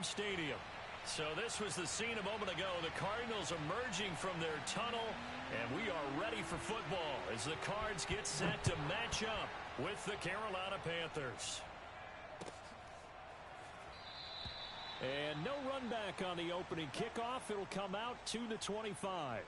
Stadium. So this was the scene a moment ago. The Cardinals emerging from their tunnel, and we are ready for football as the Cards get set to match up with the Carolina Panthers. And no run back on the opening kickoff. It'll come out to the 25.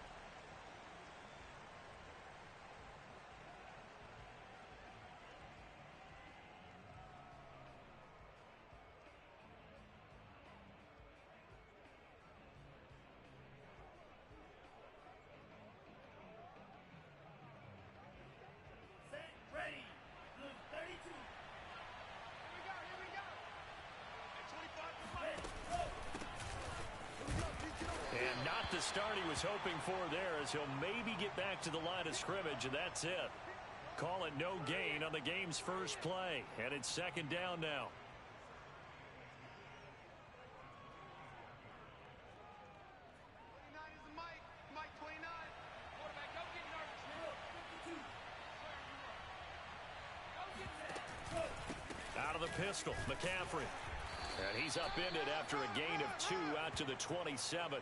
And not the start he was hoping for there, as he'll maybe get back to the line of scrimmage, and that's it. Call it no gain on the game's first play, and it's second down now. Out of the pistol, McCaffrey. And he's upended after a gain of 2 out to the 27.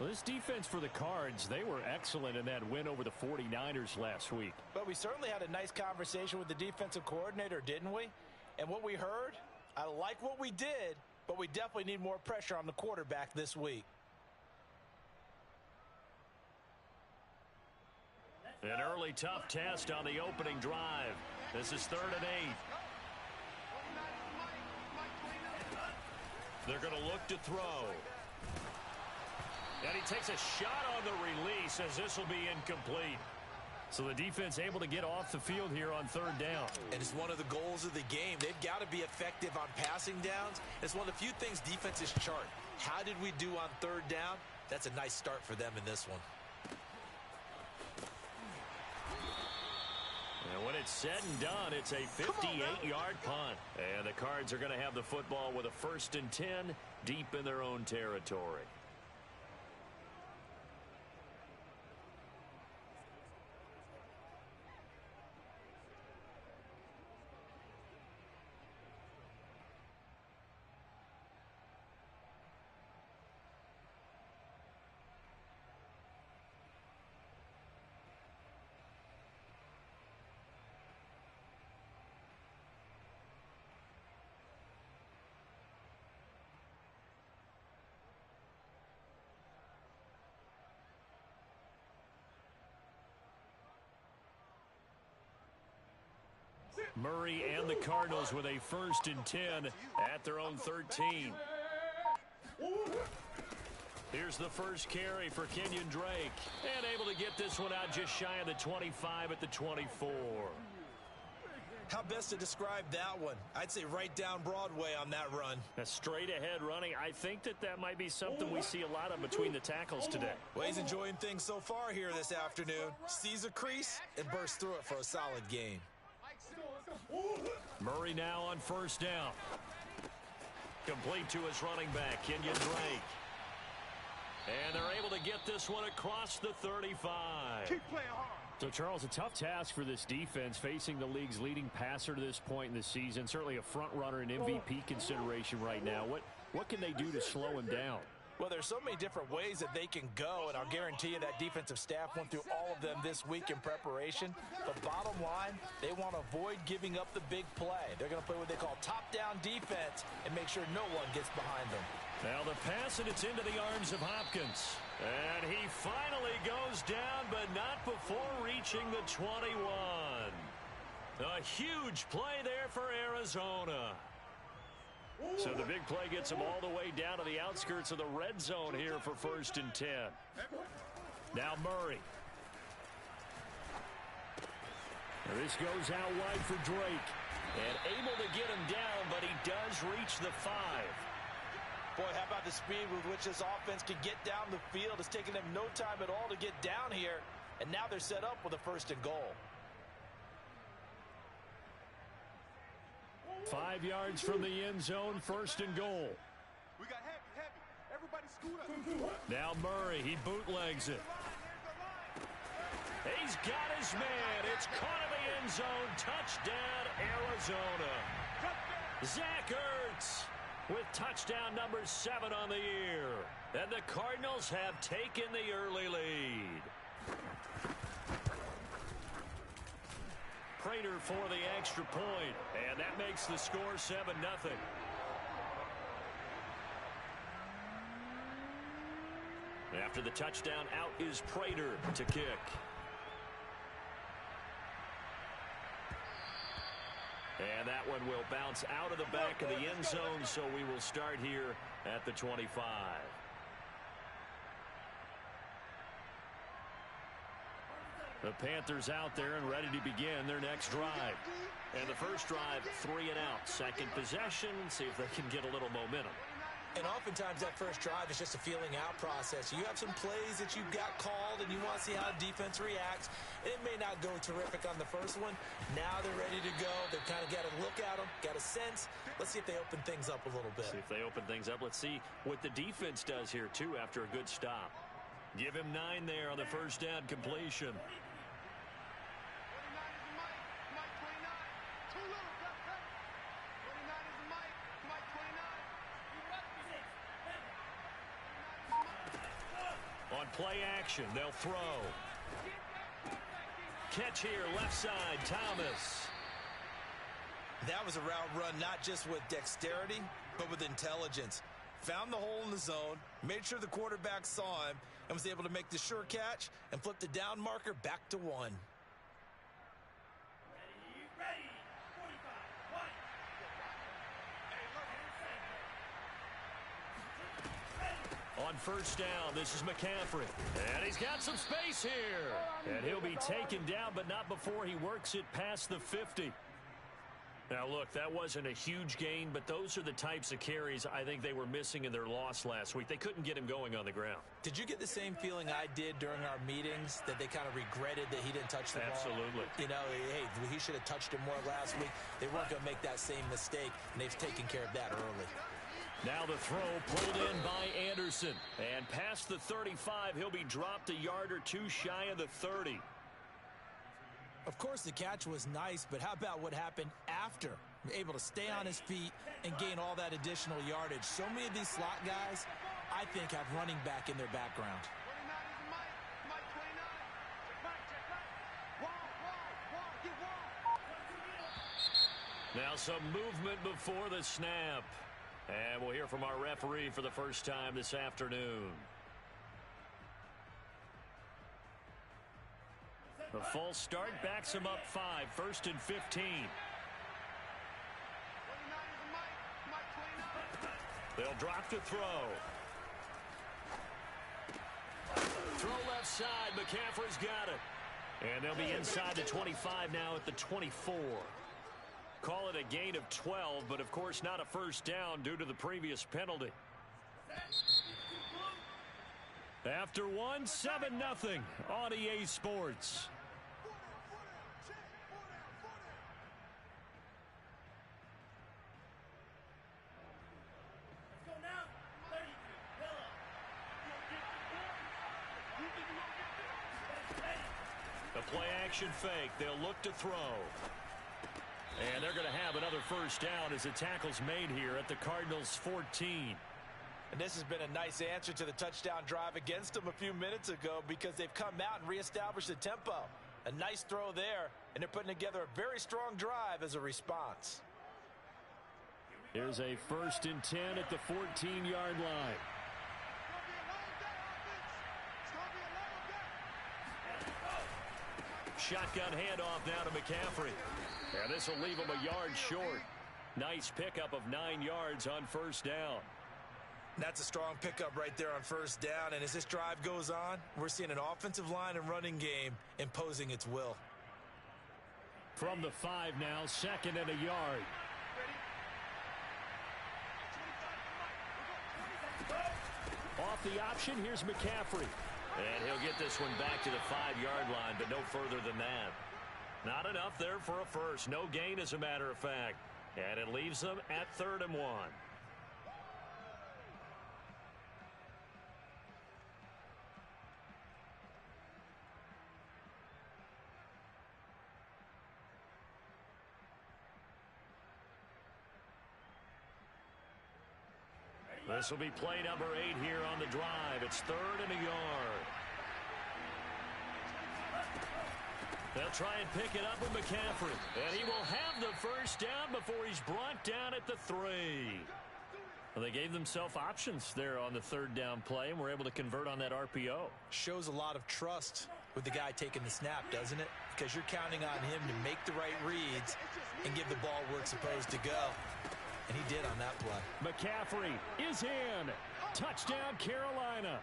Well, this defense for the Cards, they were excellent in that win over the 49ers last week. But we certainly had a nice conversation with the defensive coordinator, didn't we? And what we heard, I like what we did, but we definitely need more pressure on the quarterback this week. An early tough test on the opening drive. This is 3rd and 8. They're going to look to throw. And he takes a shot on the release, as this will be incomplete. So the defense able to get off the field here on 3rd down. And it's one of the goals of the game. They've got to be effective on passing downs. It's one of the few things defenses chart. How did we do on 3rd down? That's a nice start for them in this one. And when it's said and done, it's a 58-yard punt. And the Cards are going to have the football with a 1st and 10 deep in their own territory. Murray and the Cardinals with a 1st and 10 at their own 13. Here's the first carry for Kenyon Drake. And able to get this one out just shy of the 25 at the 24. How best to describe that one? I'd say right down Broadway on that run. A straight ahead running. I think that might be something we see a lot of between the tackles today. Well, he's enjoying things so far here this afternoon. Sees a crease and bursts through it for a solid gain. Murray now on 1st down. Complete to his running back, Kenyon Drake. And they're able to get this one across the 35. Keep playing hard. So, Charles, a tough task for this defense facing the league's leading passer to this point in the season. Certainly a front runner and MVP consideration right now. What can they do to slow him down? Well, there's so many different ways that they can go, and I'll guarantee you that defensive staff went through all of them this week in preparation. The bottom line, they want to avoid giving up the big play. They're going to play what they call top-down defense and make sure no one gets behind them. Now the pass, and it's into the arms of Hopkins. And he finally goes down, but not before reaching the 21. A huge play there for Arizona. So the big play gets him all the way down to the outskirts of the red zone here for 1st and 10. Now Murray. This goes out wide for Drake. And able to get him down, but he does reach the 5. Boy, how about the speed with which this offense can get down the field? It's taken them no time at all to get down here. And now they're set up with a 1st and goal. 5 yards from the end zone, 1st and goal. We got heavy. Everybody scoot up. Now Murray, he bootlegs it. He's got his man. It's caught in the end zone. Touchdown, Arizona. Zach Ertz. with touchdown number 7 on the year. And the Cardinals have taken the early lead. Prater for the extra point, and that makes the score 7-0. After the touchdown, out is Prater to kick. And that one will bounce out of the back of the end zone, so we will start here at the 25. The Panthers out there and ready to begin their next drive. And the first drive, 3 and out. Second possession, see if they can get a little momentum. And oftentimes that first drive is just a feeling out process. You have some plays that you've got called and you want to see how the defense reacts. It may not go terrific on the first one. Now they're ready to go. They've kind of got a look at them, got a sense. Let's see if they open things up a little bit. See if they open things up. Let's see what the defense does here, too, after a good stop. Give him 9 there on the first down completion. On play action, they'll throw. Catch here, left side, Thomas. That was a route run not just with dexterity, but with intelligence. Found the hole in the zone, made sure the quarterback saw him, and was able to make the sure catch and flip the down marker back to 1. On first down, this is McCaffrey. And he's got some space here. And he'll be taken down, but not before he works it past the 50. Now, look, that wasn't a huge gain, but those are the types of carries I think they were missing in their loss last week. They couldn't get him going on the ground. Did you get the same feeling I did during our meetings, that they kind of regretted that he didn't touch the ball? Absolutely. You know, hey, he should have touched him more last week. They weren't going to make that same mistake, and they've taken care of that early. Now the throw pulled in by Anderson. And past the 35, he'll be dropped a yard or two shy of the 30. Of course, the catch was nice, but how about what happened after? Able to stay on his feet and gain all that additional yardage. So many of these slot guys, I think, have running back in their background. Now some movement before the snap. And we'll hear from our referee for the first time this afternoon. The false start backs him up 5, 1st and 15. They'll drop to throw. Throw left side. McCaffrey's got it. And they'll be inside the 25 now at the 24. Call it a gain of 12, but of course not a first down due to the previous penalty. After one, 7-0 on EA Sports. The play action fake. They'll look to throw. And they're going to have another first down as the tackle's made here at the Cardinals' 14. And this has been a nice answer to the touchdown drive against them a few minutes ago, because they've come out and reestablished the tempo. A nice throw there, and they're putting together a very strong drive as a response. Here's a 1st and 10 at the 14-yard line. Shotgun handoff now to McCaffrey. And this will leave him a yard short. Nice pickup of 9 yards on first down. That's a strong pickup right there on first down. And as this drive goes on, we're seeing an offensive line and running game imposing its will. From the 5 now, 2nd and a yard. Off the option, here's McCaffrey. And he'll get this one back to the 5-yard line, but no further than that. Not enough there for a first. No gain, as a matter of fact. And it leaves them at 3rd and 1. This will be play number 8 here on the drive. It's 3rd and a yard. They'll try and pick it up with McCaffrey. And he will have the first down before he's brought down at the 3. Well, they gave themselves options there on the 3rd down play and were able to convert on that RPO. Shows a lot of trust with the guy taking the snap, doesn't it? Because you're counting on him to make the right reads and give the ball where it's supposed to go. And he did on that play. McCaffrey is in. Touchdown, Carolina.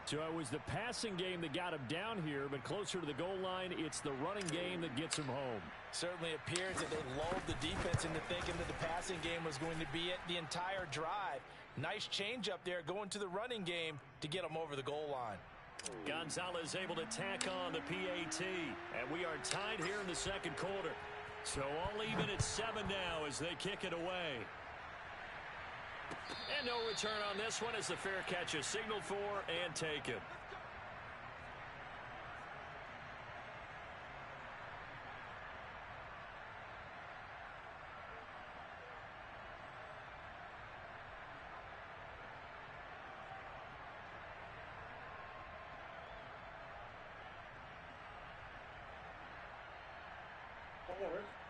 So it was the passing game that got him down here, but closer to the goal line, it's the running game that gets him home. Certainly appears that they lulled the defense into thinking that the passing game was going to be it the entire drive. Nice change up there going to the running game to get them over the goal line. Gonzalez able to tack on the PAT, and we are tied here in the 2nd quarter. So all even at 7 now as they kick it away. And no return on this one as the fair catch is signaled for and taken.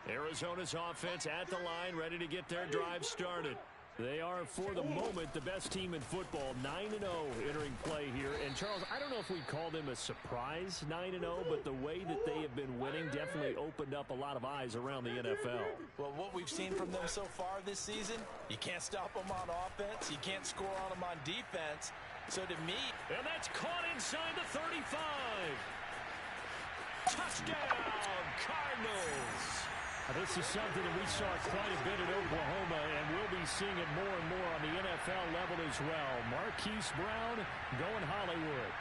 Arizona's offense at the line, ready to get their drive started. They are, for the moment, the best team in football, 9-0 entering play here. And, Charles, I don't know if we'd call them a surprise 9-0, but the way that they have been winning definitely opened up a lot of eyes around the NFL. Well, what we've seen from them so far this season, you can't stop them on offense. You can't score on them on defense. So, to me... And that's caught inside the 35. Touchdown, Cardinals. This is something that we saw quite a bit at Oklahoma, and we'll be seeing it more and more on the NFL level as well. Marquise Brown going Hollywood.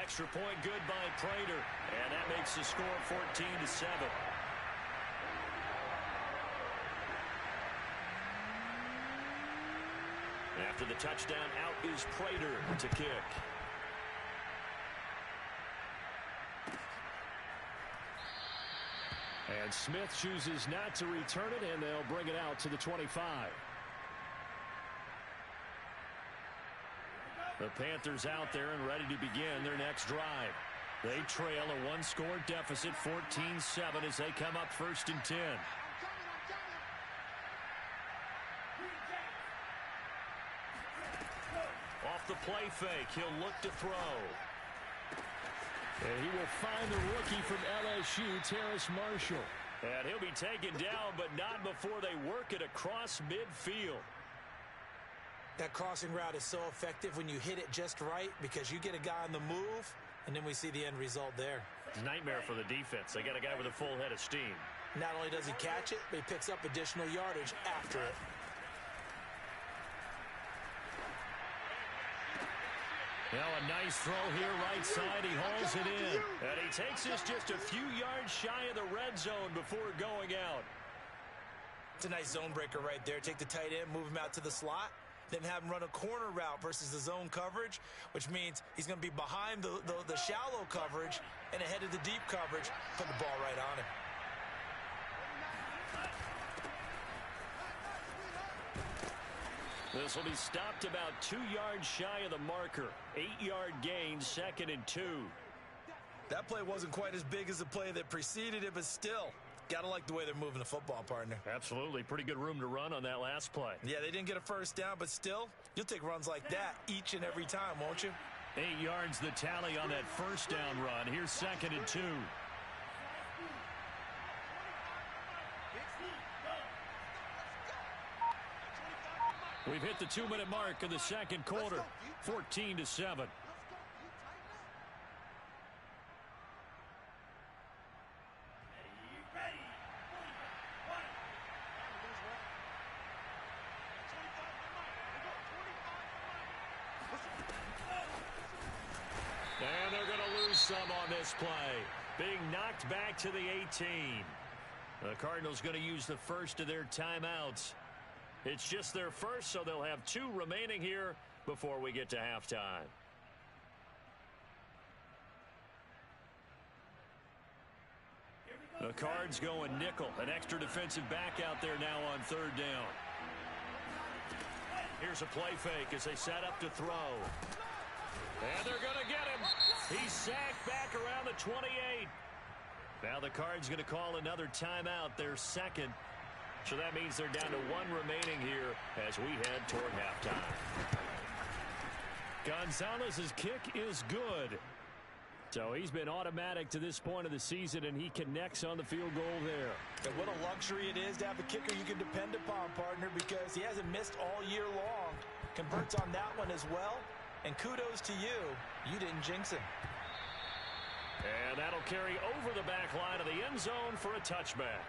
Extra point good by Prater, and that makes the score 14-7. After the touchdown, out is Prater to kick. And Smith chooses not to return it, and they'll bring it out to the 25. The Panthers out there and ready to begin their next drive. They trail a one-score deficit, 14-7, as they come up 1st and 10. Off the play fake, he'll look to throw. And he will find the rookie from LSU, Terrace Marshall. And he'll be taken down, but not before they work it across midfield. That crossing route is so effective when you hit it just right because you get a guy on the move, and then we see the end result there. It's a nightmare for the defense. They got a guy with a full head of steam. Not only does he catch it, but he picks up additional yardage after it. Now a nice throw here right side. He hauls it in. And he takes this just a few yards shy of the red zone before going out. It's a nice zone breaker right there. Take the tight end, move him out to the slot, then have him run a corner route versus the zone coverage, which means he's going to be behind the shallow coverage and ahead of the deep coverage. Put the ball right on him. This will be stopped about 2 yards shy of the marker. 8-yard gain, 2nd and 2. That play wasn't quite as big as the play that preceded it, but still, got to like the way they're moving the football, partner. Absolutely. Pretty good room to run on that last play. Yeah, they didn't get a first down, but still, you'll take runs like that each and every time, won't you? 8 yards the tally on that first down run. Here's 2nd and 2. We've hit the 2-minute mark of the 2nd quarter. 14-7. And they're going to lose some on this play. Being knocked back to the 18. The Cardinals going to use the first of their timeouts. It's just their first, so they'll have 2 remaining here before we get to halftime. Here we go. The Cards going nickel. An extra defensive back out there now on third down. Here's a play fake as they set up to throw. And they're going to get him. He's sacked back around the 28. Now the Cards going to call another timeout, their second. So that means they're down to one remaining here as we head toward halftime. Gonzalez's kick is good. So he's been automatic to this point of the season, and he connects on the field goal there. And what a luxury it is to have a kicker you can depend upon, partner, because he hasn't missed all year long. Converts on that one as well. And kudos to you. You didn't jinx him. And that'll carry over the back line of the end zone for a touchback.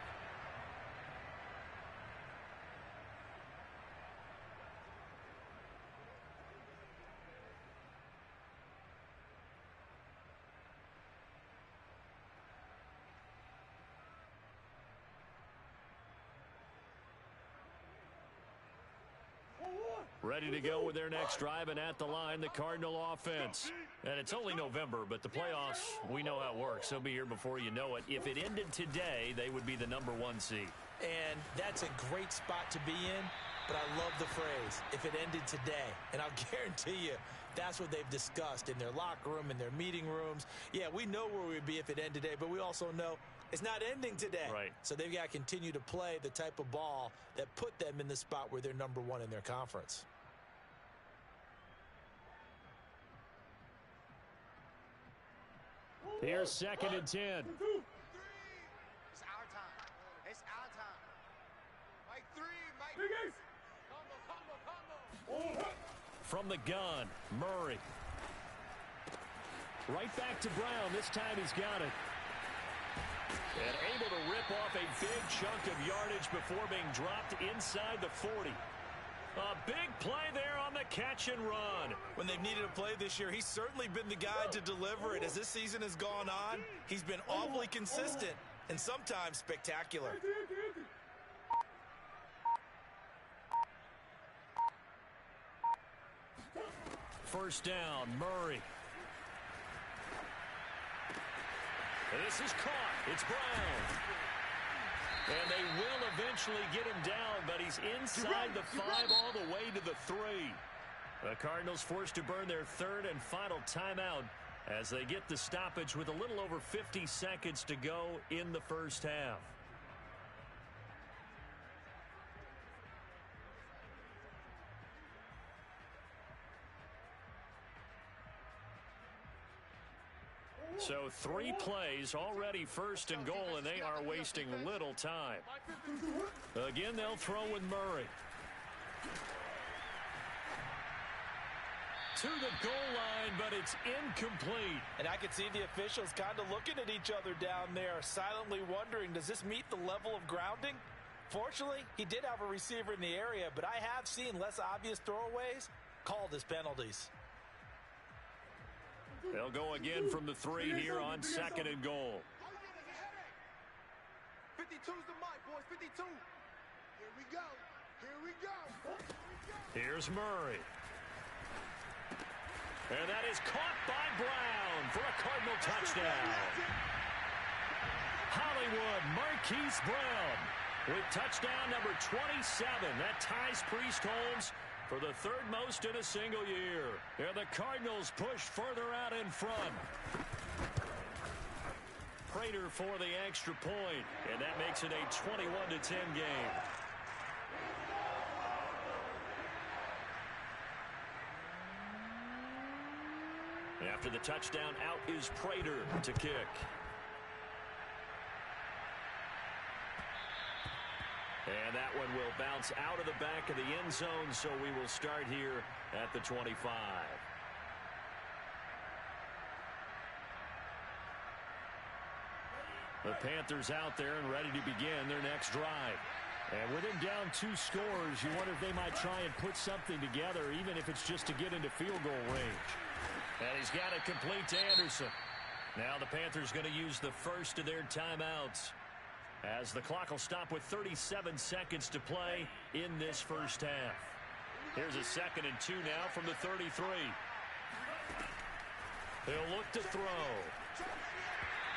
Ready to go with their next drive, and at the line, the Cardinal offense. And it's only November, but the playoffs, we know how it works. They'll be here before you know it. If it ended today, they would be the #1 seed. And that's a great spot to be in, but I love the phrase, if it ended today. And I'll guarantee you, that's what they've discussed in their locker room, in their meeting rooms. Yeah, we know where we'd be if it ended today, but we also know it's not ending today. Right. So they've got to continue to play the type of ball that put them in the spot where they're #1 in their conference. Here's 2nd and 10. It's our time. It's our time. Mike 3, Mike. Combo. From the gun, Murray. Right back to Brown. This time he's got it. And able to rip off a big chunk of yardage before being dropped inside the 40. A big play there on the catch and run. When they've needed a play this year, he's certainly been the guy to deliver it. As this season has gone on, he's been awfully consistent and sometimes spectacular. First down, Murray. This is caught. It's Brown. And they will eventually get him down, but he's inside the 5 all the way to the 3. The Cardinals forced to burn their third and final timeout as they get the stoppage with a little over 50 seconds to go in the first half. So 3 plays already first and goal, and they are wasting little time. Again, they'll throw with Murray. To the goal line, but it's incomplete. And I can see the officials kind of looking at each other down there, silently wondering, does this meet the level of grounding? Fortunately, he did have a receiver in the area, but I have seen less obvious throwaways called as penalties. They'll go again from the 3 here on 2nd and goal. 52's the mic, boys. 52. Here we go. Here we go. Here's Murray. And that is caught by Brown for a Cardinal touchdown. Hollywood Marquise Brown with touchdown number 27. That ties Priest Holmes for the 3rd most in a single year. And the Cardinals push further out in front. Prater for the extra point, and that makes it a 21-10 game. After the touchdown, out is Prater to kick. And that one will bounce out of the back of the end zone, so we will start here at the 25. The Panthers out there and ready to begin their next drive. And with him down 2 scores, you wonder if they might try and put something together, even if it's just to get into field goal range. And he's got it complete to Anderson. Now the Panthers going to use the first of their timeouts, as the clock will stop with 37 seconds to play in this first half. Here's a 2nd and 2 now from the 33. He'll look to throw.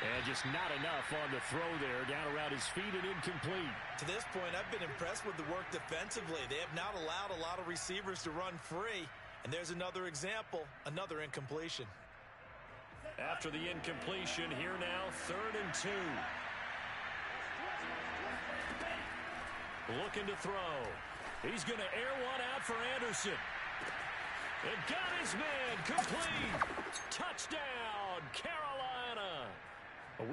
And just not enough on the throw there. Down around his feet and incomplete. To this point, I've been impressed with the work defensively. They have not allowed a lot of receivers to run free. And there's another example, another incompletion. After the incompletion, here now, 3rd and 2. Looking to throw. He's going to air one out for Anderson. It got his man. Complete. Touchdown, Carolina.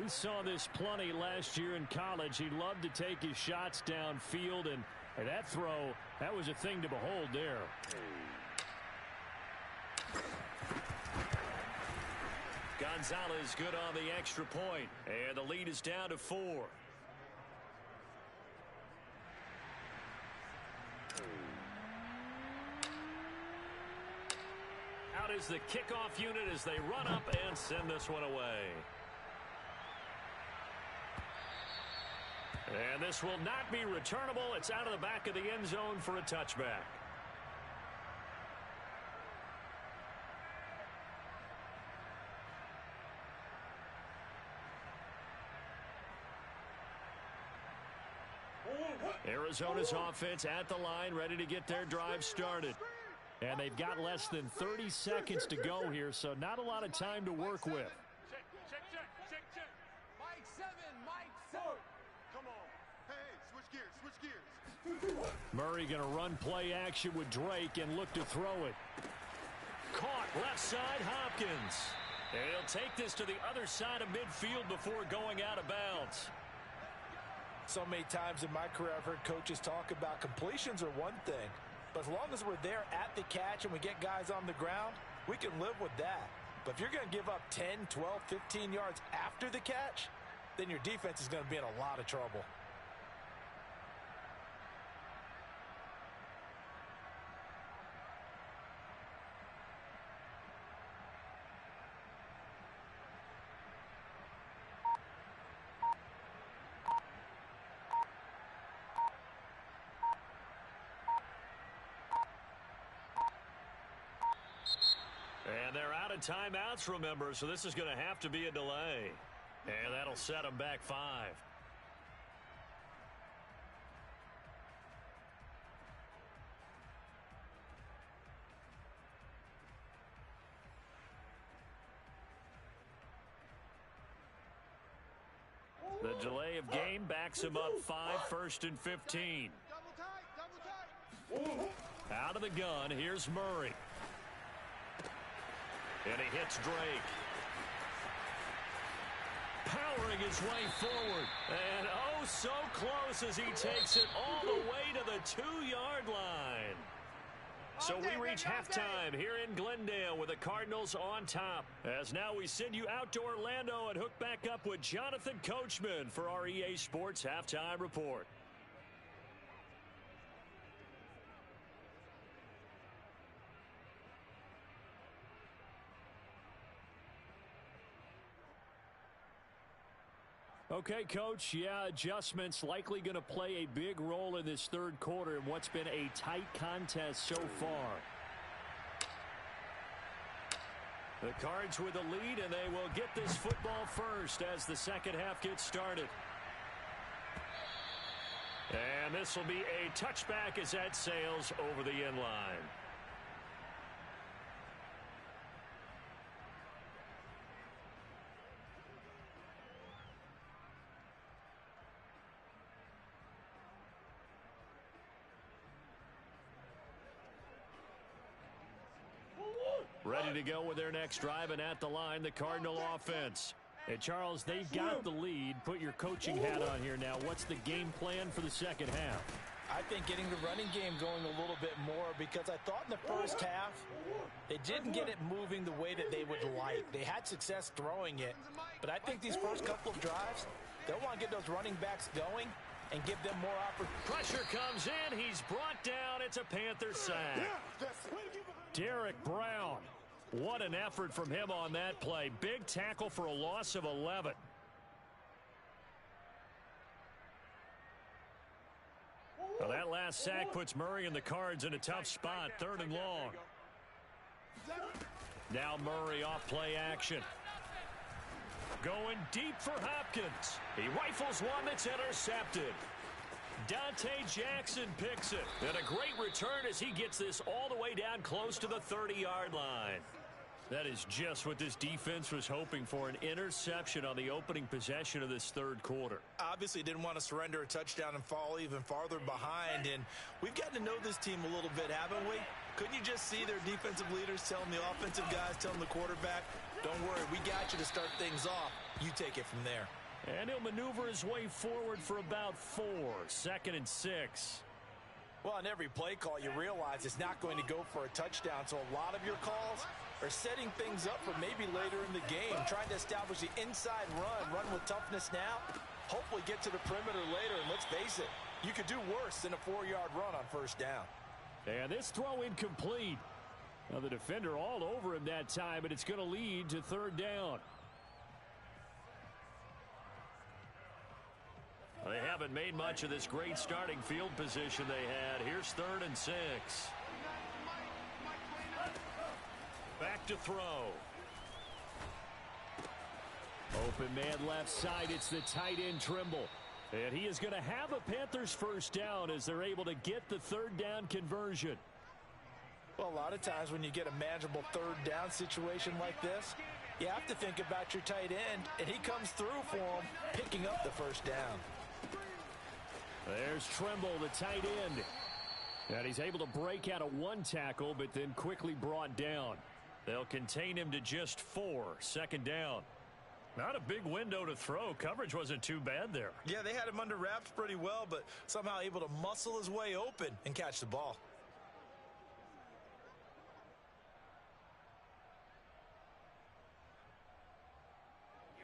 We saw this plenty last year in college. He loved to take his shots downfield, and that throw, that was a thing to behold there. Gonzalez good on the extra point, and the lead is down to 4. Out is the kickoff unit as they run up and send this one away. And this will not be returnable. It's out of the back of the end zone for a touchback. Arizona's offense at the line, ready to get their drive started. And they've got less than 30 seconds to go here, so not a lot of time to work with. Check. Mike 7, Mike 7. Come on. Hey, switch gears. Murray going to run play action with Drake and look to throw it. Caught left side, Hopkins. And he'll take this to the other side of midfield before going out of bounds. So many times in my career, I've heard coaches talk about completions are one thing. But as long as we're there at the catch and we get guys on the ground, we can live with that. But if you're going to give up 10, 12, 15 yards after the catch, then your defense is going to be in a lot of trouble. And they're out of timeouts, remember, so this is going to have to be a delay. And that'll set them back 5. The delay of game backs him up 5, 1st and 15. Double tight. Out of the gun, here's Murray. And he hits Drake. Powering his way forward. And oh, so close as he takes it all the way to the 2-yard line. So we reach halftime here in Glendale with the Cardinals on top. As now we send you out to Orlando and hook back up with Jonathan Coachman for our EA Sports Halftime Report. Okay, Coach, yeah, adjustments likely going to play a big role in this third quarter in what's been a tight contest so far. The Cards with the lead, and they will get this football first as the second half gets started. And this will be a touchback as that sails over the end line. Ready to go with their next drive, and at the line, the Cardinal offense. And Charles, they've got the lead. Put your coaching hat on here now. What's the game plan for the second half? I think getting the running game going a little bit more, because I thought in the first half they didn't get it moving the way that they would like. They had success throwing it, but I think these first couple of drives, they'll want to get those running backs going and give them more opportunity. Pressure comes in. He's brought down. It's a Panther sack. Derek Brown. What an effort from him on that play. Big tackle for a loss of 11. Well, that last sack puts Murray and the Cards in a tough spot. 3rd and long. Now Murray off play action. Going deep for Hopkins. He rifles one that's intercepted. Dante Jackson picks it. And a great return as he gets this all the way down close to the 30-yard line. That is just what this defense was hoping for, an interception on the opening possession of this third quarter. Obviously didn't want to surrender a touchdown and fall even farther behind, and we've gotten to know this team a little bit, haven't we? Couldn't you just see their defensive leaders telling the offensive guys, telling the quarterback, don't worry, we got you to start things off. You take it from there. And he'll maneuver his way forward for about 4, 2nd and 6. Well, on every play call, you realize it's not going to go for a touchdown, so a lot of your calls are setting things up for maybe later in the game, trying to establish the inside run with toughness now, hopefully get to the perimeter later, and let's face it, you could do worse than a 4-yard run on first down. And this throw incomplete. Now the defender all over him that time, but it's going to lead to 3rd down. They haven't made much of this great starting field position they had. Here's 3rd and 6. Back to throw. Open man left side. It's the tight end Trimble. And he is going to have a Panthers first down as they're able to get the 3rd down conversion. Well, a lot of times when you get a manageable 3rd down situation like this, you have to think about your tight end, and he comes through for him, picking up the first down. There's Trimble, the tight end. And he's able to break out of 1 tackle, but then quickly brought down. They'll contain him to just 4, 2nd down. Not a big window to throw. Coverage wasn't too bad there. Yeah, they had him under wraps pretty well, but somehow able to muscle his way open and catch the ball.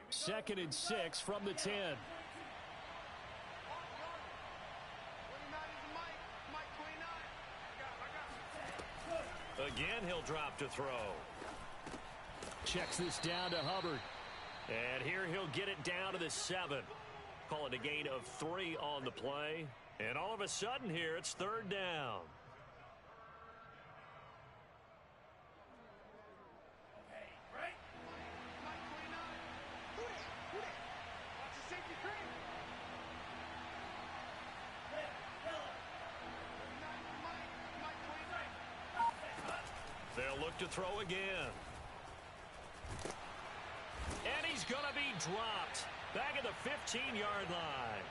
Second and 6 from the 10. Again, he'll drop to throw. Checks this down to Hubbard. And here he'll get it down to the 7. Call it a gain of 3 on the play. And all of a sudden here, it's 3rd down. They'll look to throw again. And he's going to be dropped back at the 15-yard line.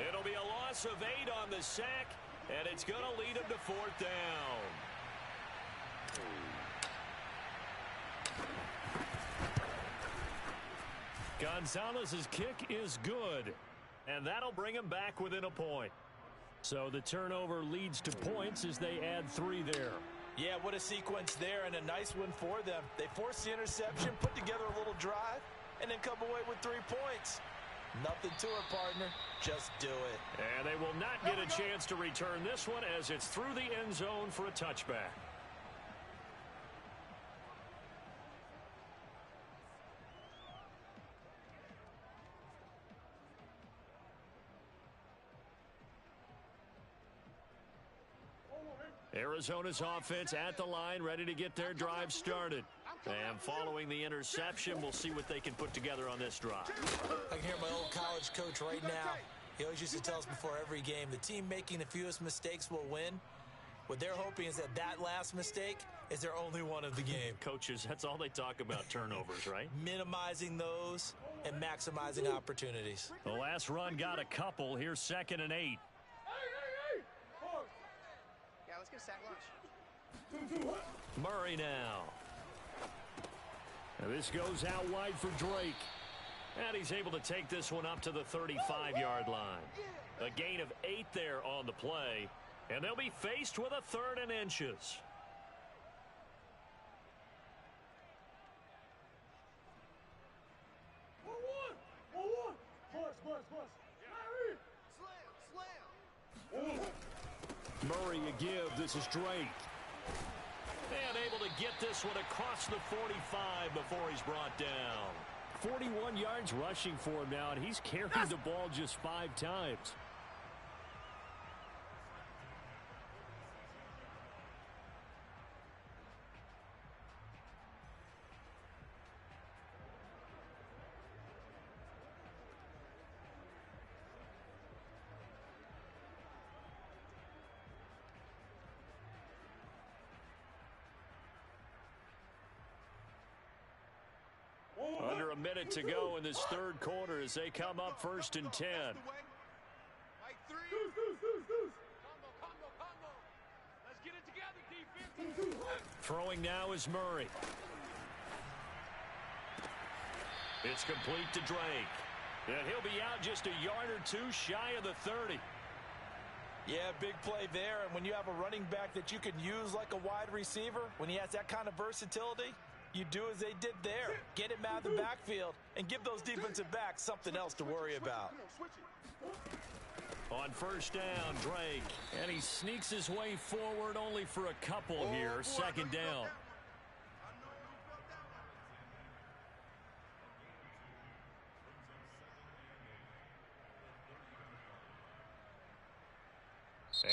It'll be a loss of 8 on the sack, and it's going to lead him to 4th down. Gonzalez's kick is good, and that'll bring him back within a point. So the turnover leads to points as they add 3 there. Yeah, what a sequence there, and a nice one for them. They force the interception, put together a little drive, and then come away with 3 points. Nothing to it, partner. Just do it. And they will not get a chance to return this one as it's through the end zone for a touchback. Arizona's offense at the line, ready to get their drive started. And following the interception, we'll see what they can put together on this drive. I can hear my old college coach right now. He always used to tell us before every game, the team making the fewest mistakes will win. What they're hoping is that last mistake is their only one of the game. Coaches, that's all they talk about, turnovers, right? Minimizing those and maximizing opportunities. The last run got a couple. Here's 2nd and 8. Yeah, let's get a sack lunch. Murray now. And this goes out wide for Drake. And he's able to take this one up to the 35-yard line. A gain of 8 there on the play. And they'll be faced with a 3rd and inches. Murray a give. This is Drake. And able to get this one across the 45 before he's brought down. 41 yards rushing for him now, and he's carried the ball just 5 times. a minute to go in this third quarter as they come up 1st and 10. Right three. Combo. Let's get it together, defense. Throwing now is Murray. It's complete to Drake. And he'll be out just a yard or two shy of the 30. Yeah, big play there. And when you have a running back that you can use like a wide receiver, when he has that kind of versatility, you do as they did there. Get him out of the backfield and give those defensive backs something else to worry about. On 1st down, Drake. And he sneaks his way forward only for a couple here. 2nd down.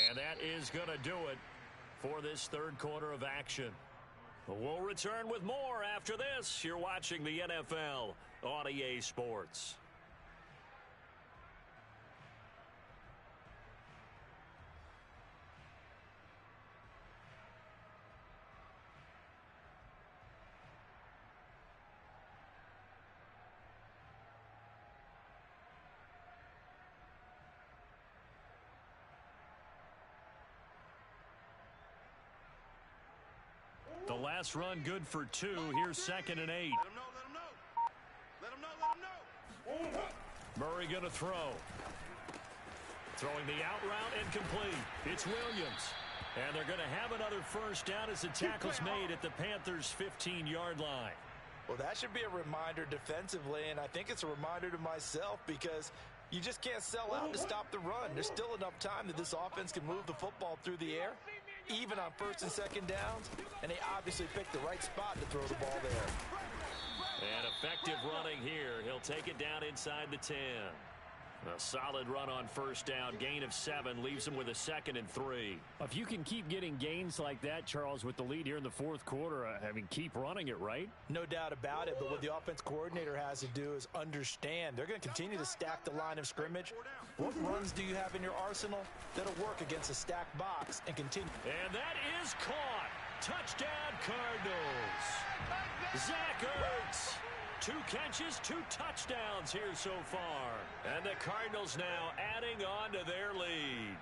And that is going to do it for this third quarter of action. We'll return with more after this. You're watching the NFL on EA Sports. The last run good for 2. Here's 2nd and 8. Let him know. Murray going to throw. Throwing the out route and complete. It's Williams. And they're going to have another 1st down as the tackle's made at the Panthers' 15-yard line. Well, that should be a reminder defensively, and I think it's a reminder to myself because you just can't sell out to stop the run. There's still enough time that this offense can move the football through the air, even on 1st and 2nd downs, and they obviously picked the right spot to throw the ball there. And effective running here. He'll take it down inside the 10. A solid run on 1st down. Gain of 7 leaves him with a 2nd and 3. If you can keep getting gains like that, Charles, with the lead here in the 4th quarter, keep running it, right? No doubt about it, but what the offense coordinator has to do is understand. They're going to continue to stack the line of scrimmage. What runs do you have in your arsenal that'll work against a stacked box and continue? And that is caught. Touchdown, Cardinals. Zach Ertz. 2 catches, 2 touchdowns here so far. And the Cardinals now adding on to their lead.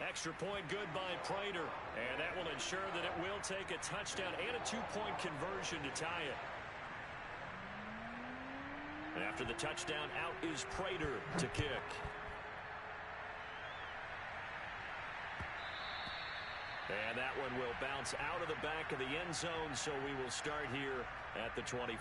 Extra point good by Prater. And that will ensure that it will take a touchdown and a 2-point conversion to tie it. After the touchdown, out is Prater to kick. And that one will bounce out of the back of the end zone, so we will start here at the 25.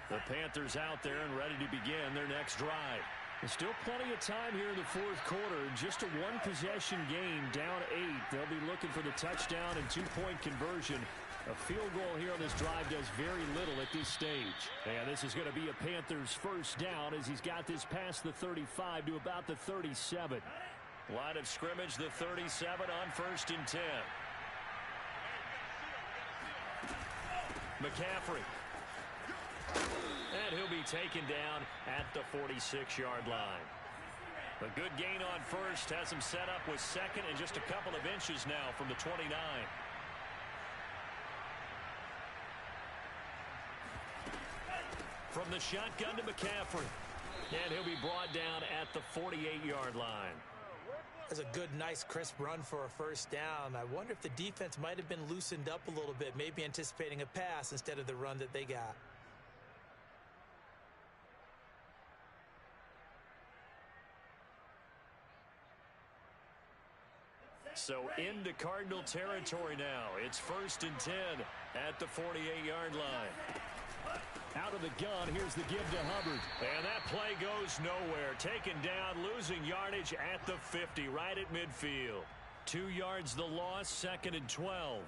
The Panthers out there and ready to begin their next drive. There's still plenty of time here in the 4th quarter. Just a 1-possession game, down 8. They'll be looking for the touchdown and 2-point conversion. A field goal here on this drive does very little at this stage. And this is going to be a Panthers 1st down as he's got this past the 35 to about the 37. Line of scrimmage, the 37 on 1st and 10. McCaffrey. And he'll be taken down at the 46-yard line. A good gain on 1st has him set up with 2nd and just a couple of inches now from the 29. From the shotgun to McCaffrey. And he'll be brought down at the 48-yard line. That's a good, nice, crisp run for a 1st down. I wonder if the defense might have been loosened up a little bit, maybe anticipating a pass instead of the run that they got. So into Cardinal territory now. It's 1st and 10 at the 48-yard line. Out of the gun, here's the give to Hubbard. And that play goes nowhere. Taken down, losing yardage at the 50, right at midfield. 2 yards the loss, 2nd and 12.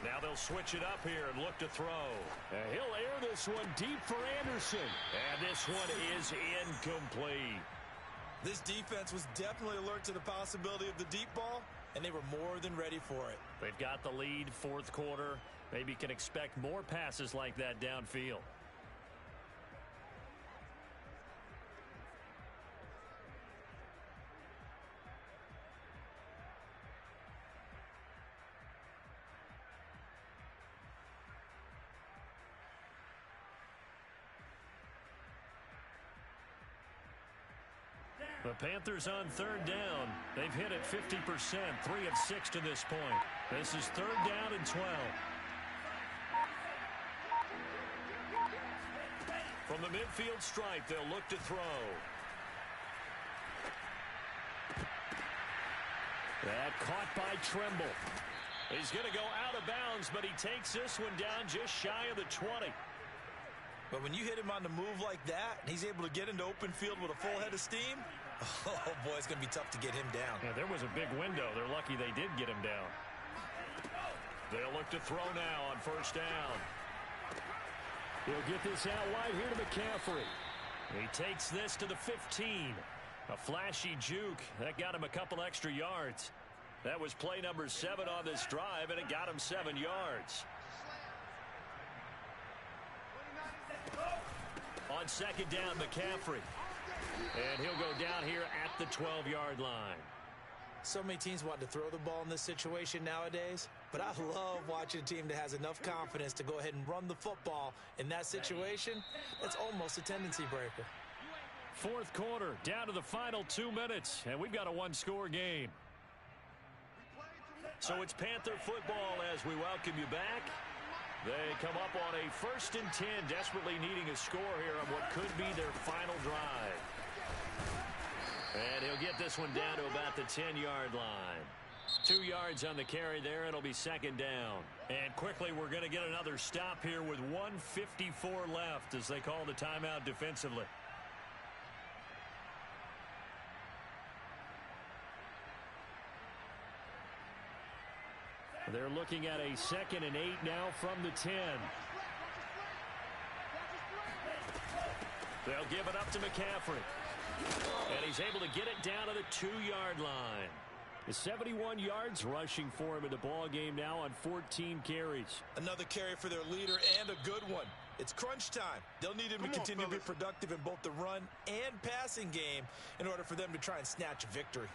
Now they'll switch it up here and look to throw. And he'll air this one deep for Anderson. And this one is incomplete. This defense was definitely alert to the possibility of the deep ball, and they were more than ready for it. They've got the lead, 4th quarter. Maybe can expect more passes like that downfield. The Panthers on third down. They've hit it 50%, 3 of 6 to this point. This is third down and 12. From the midfield stripe, they'll look to throw. That caught by Tremble. He's going to go out of bounds, but he takes this one down just shy of the 20. But when you hit him on the move like that, and he's able to get into open field with a full head of steam, oh, boy, it's going to be tough to get him down. Yeah, there was a big window. They're lucky they did get him down. They'll look to throw now on first down. He'll get this out wide here to McCaffrey. He takes this to the 15. A flashy juke. That got him a couple extra yards. That was play number 7 on this drive, and it got him 7 yards. On second down, McCaffrey. And he'll go down here at the 12-yard line. So many teams want to throw the ball in this situation nowadays, but I love watching a team that has enough confidence to go ahead and run the football in that situation. It's almost a tendency breaker. Fourth quarter, down to the final 2 minutes, and we've got a one-score game. So it's Panther football as we welcome you back. They come up on a 1st and 10, desperately needing a score here on what could be their final drive. And he'll get this one down to about the 10-yard line. 2 yards on the carry there. It'll be second down. And quickly, we're going to get another stop here with 1:54 left as they call the timeout defensively. They're looking at a 2nd and 8 now from the 10. They'll give it up to McCaffrey. And he's able to get it down to the 2-yard line. The 71 yards rushing for him in the ball game now on 14 carries. Another carry for their leader and a good one. It's crunch time. They'll need him to continue to be productive in both the run and passing game in order for them to try and snatch a victory.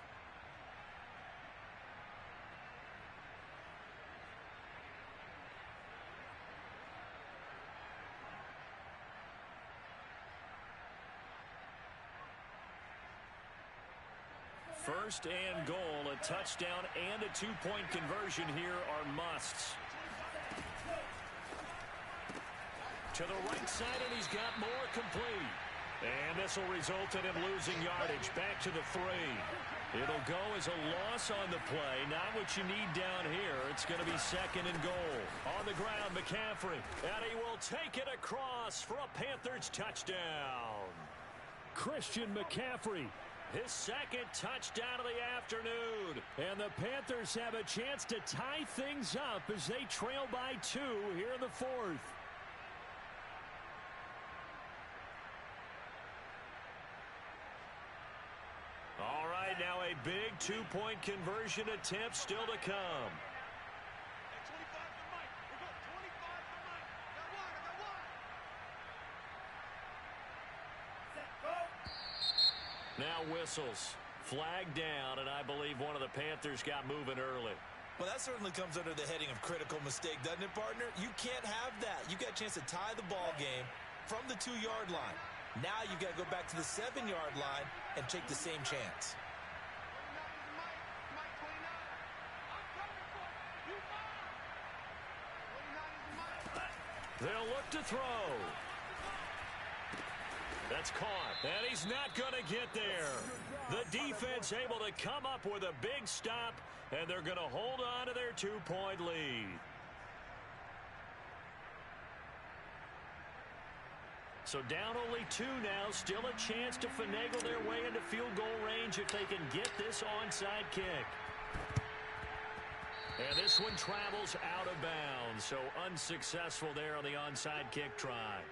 First and goal, a touchdown and a 2-point conversion here are musts. To the right side, and he's got more complete. And this will result in him losing yardage back to the 3. It'll go as a loss on the play. Not what you need down here. It's going to be 2nd and goal. On the ground, McCaffrey. And he will take it across for a Panthers touchdown. Christian McCaffrey. His 2nd touchdown of the afternoon. And the Panthers have a chance to tie things up as they trail by 2 here in the 4th. All right, now a big 2-point conversion attempt still to come. Now whistles. Flag down, and I believe one of the Panthers got moving early. Well, that certainly comes under the heading of critical mistake, doesn't it, partner? You can't have that. You got a chance to tie the ball game from the 2-yard line. Now you got to go back to the 7-yard line and take the same chance. They'll look to throw. That's caught, and he's not going to get there. The defense able to come up with a big stop, and they're going to hold on to their 2-point lead. So down only 2 now, still a chance to finagle their way into field goal range if they can get this onside kick. And this one travels out of bounds, so unsuccessful there on the onside kick try.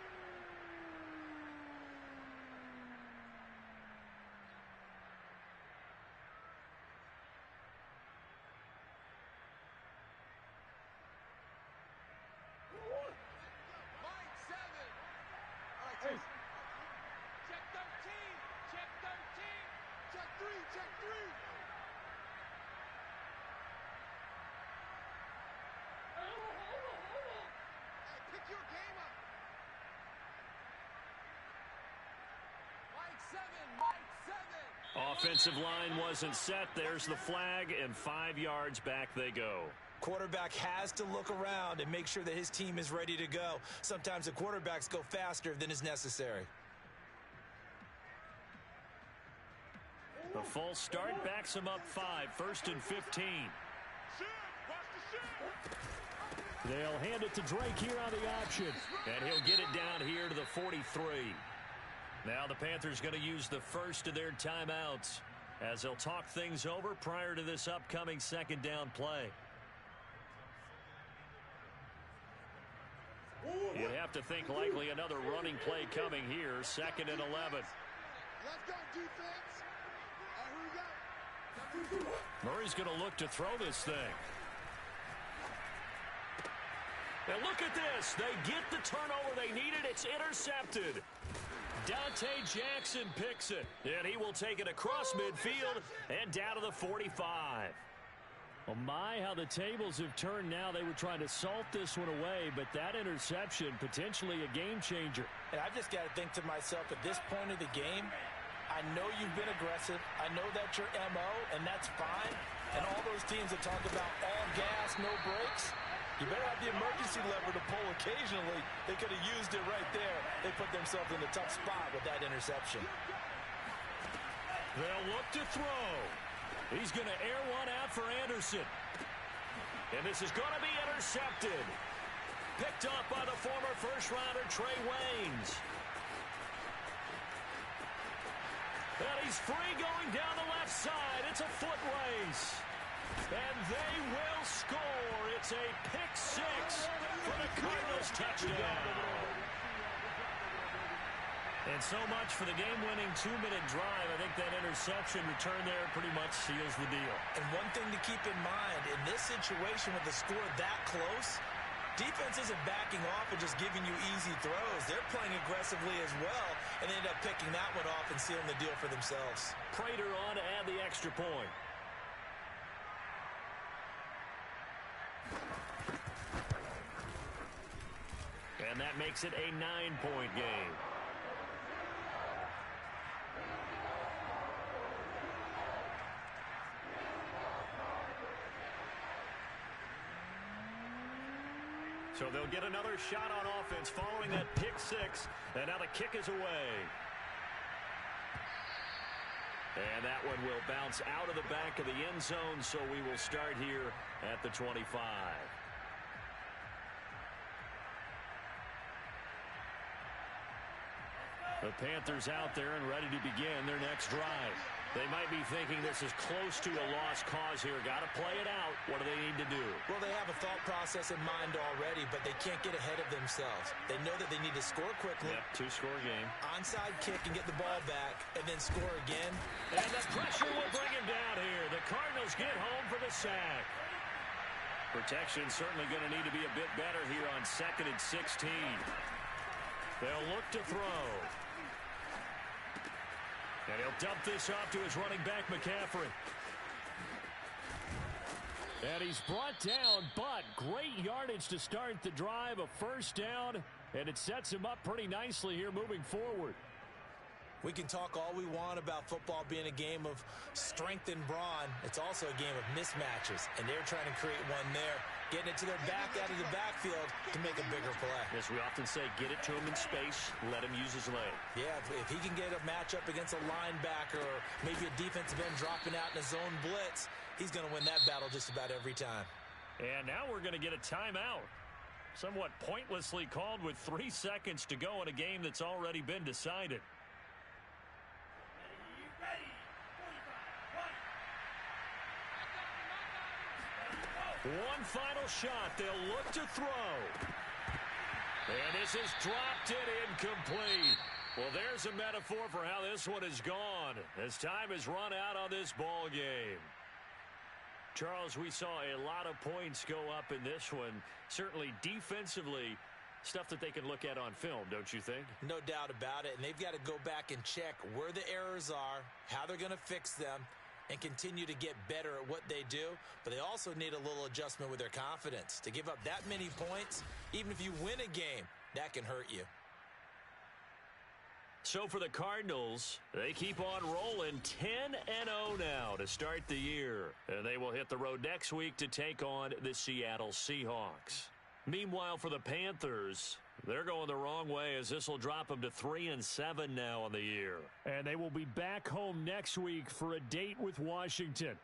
Offensive line wasn't set. There's the flag, and 5 yards back they go. Quarterback has to look around and make sure that his team is ready to go. Sometimes the quarterbacks go faster than is necessary. A false start backs him up 5, 1st and 15. They'll hand it to Drake here on the option. And he'll get it down here to the 43. Now the Panthers going to use the first of their timeouts as they'll talk things over prior to this upcoming 2nd down play. You'd have to think likely another running play coming here, 2nd and 11. Let's go, defense. Here we go. Murray's going to look to throw this thing. And look at this. They get the turnover they needed. It's intercepted. Dante Jackson picks it. And he will take it across midfield and down to the 45. Oh my, how the tables have turned now. They were trying to salt this one away, but that interception, potentially a game changer. And I just got to think to myself, at this point of the game, I know you've been aggressive. I know that's your MO, and that's fine. And all those teams that talk about all gas, no brakes, you better have the emergency lever to pull occasionally. They could have used it right there. They put themselves in a tough spot with that interception. They'll look to throw. He's going to air one out for Anderson. And this is going to be intercepted. Picked up by the former first-rounder Trey Waynes. And he's free going down the left side. It's a foot race. And they will score. It's a pick-6 for the Cardinals touchdown. And so much for the game-winning 2-minute drive. I think that interception return there pretty much seals the deal. And one thing to keep in mind, in this situation with the score that close, defense isn't backing off and just giving you easy throws. They're playing aggressively as well, and they end up picking that one off and sealing the deal for themselves. Prater on to add the extra point. And that makes it a 9-point game. So they'll get another shot on offense following that pick-6. And now the kick is away. And that one will bounce out of the back of the end zone, so we will start here at the 25. The Panthers out there and ready to begin their next drive. They might be thinking this is close to a lost cause here. Got to play it out. What do they need to do? Well, they have a thought process in mind already, but they can't get ahead of themselves. They know that they need to score quickly. Yep, 2-score game. Onside kick and get the ball back, and then score again. And the pressure will bring him down here. The Cardinals get home for the sack. Protection certainly going to need to be a bit better here on 2nd and 16. They'll look to throw. And he'll dump this off to his running back, McCaffrey. And he's brought down, but great yardage to start the drive. A first down, and it sets him up pretty nicely here moving forward. We can talk all we want about football being a game of strength and brawn. It's also a game of mismatches, and they're trying to create one there, getting it to their back out of the backfield to make a bigger play. As we often say, get it to him in space, let him use his leg. Yeah, if he can get a matchup against a linebacker or maybe a defensive end dropping out in a zone blitz, he's going to win that battle just about every time. And now we're going to get a timeout. Somewhat pointlessly called with 3 seconds to go in a game that's already been decided. One final shot. They'll look to throw. And this is dropped it incomplete. Well, there's a metaphor for how this one is gone as time has run out on this ball game. Charles, we saw a lot of points go up in this one. Certainly defensively, stuff that they can look at on film, don't you think? No doubt about it. And they've got to go back and check where the errors are, how they're going to fix them, and continue to get better at what they do. But they also need a little adjustment with their confidence. To give up that many points, even if you win a game, that can hurt you. So for the Cardinals, they keep on rolling 10-0 now to start the year. And they will hit the road next week to take on the Seattle Seahawks. Meanwhile, for the Panthers, they're going the wrong way as this will drop them to 3-7 now on the year. And they will be back home next week for a date with Washington.